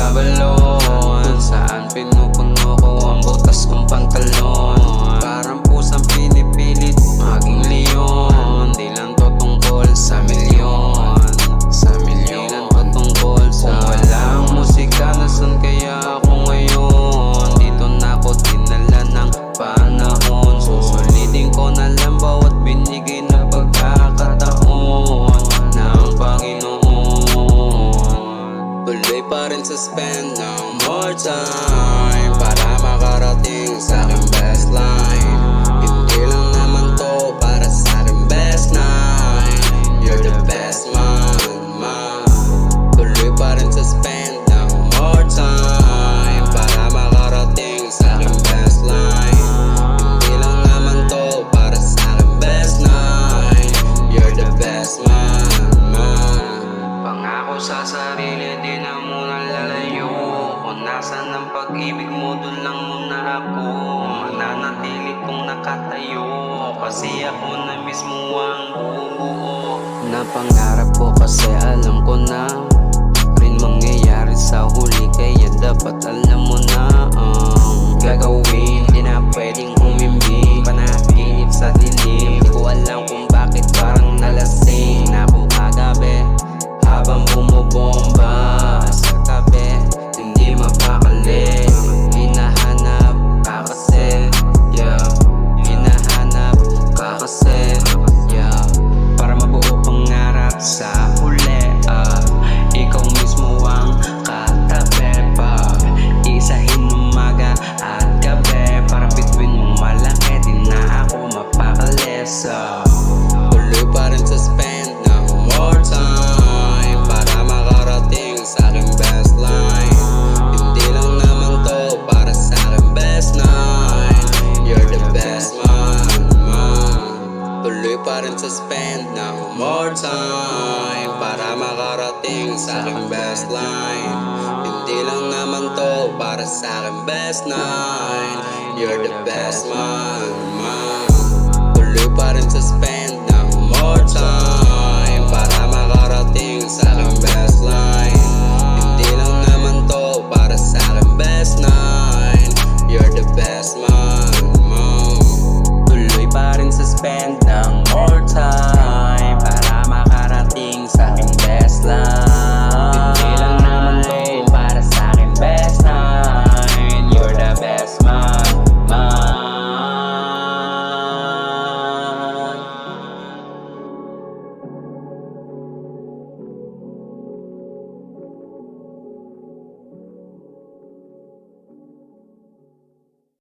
abalon, kung saan pinupuno ko ang butas kong pantalon. Parang pusang pinipilit maging leon. Di lang to tungkol sa milyon, sa milyon. Di lang to tungkol sa kung walang musika, nasan kaya ako ngayon? Dito na ako dinala ng panahon. Susulitin ko na lang bawat binigay na pagkakataon ng Panginoon. Tuloy pa rin sa spend ng more time para makarating sa aking best line. Hindi lang naman to para sa aking best night. You're the best man. Tuloy pa rin sa spend ng more time para makarating sa aking best line. Hindi lang naman to para sa aking best night. You're the best man. Pangako sa sarili, di na muna lalayo. Kung nasan ang pag-ibig mo, dun lang muna ako mananatili kong nakatayo. Kasi ako na mismo ang bubuo. Napangarap ko kasi alam ko na rin mangyayari sa huli. Kaya dapat alam mo na ang gagawin. Di na pwedeng umimbing, panaginip sa dilim. Di ko alam kung bakit parang nalasing na ako kagabi habang bumubomba sa tabi. Hindi mapakali, hinahanap ka kasi, yeah. Hinahanap ka kasi, yeah. Para mabuo pangarap sa huli, ikaw mismo ang katabi. Pag isahin umaga at gabi, para bituin mong malaki, di na ako mapakalis. Tuloy pa rin sa spend ng more time para makarating sa aking best line. Hindi lang naman to para sa aking best night. You're the best man. Tuloy pa rin sa spend ng more time para makarating sa aking best line. Hindi lang naman to para sa aking best night. You're the best man. Tuloy pa rin sa spend ng more time para makarating sa aking best life.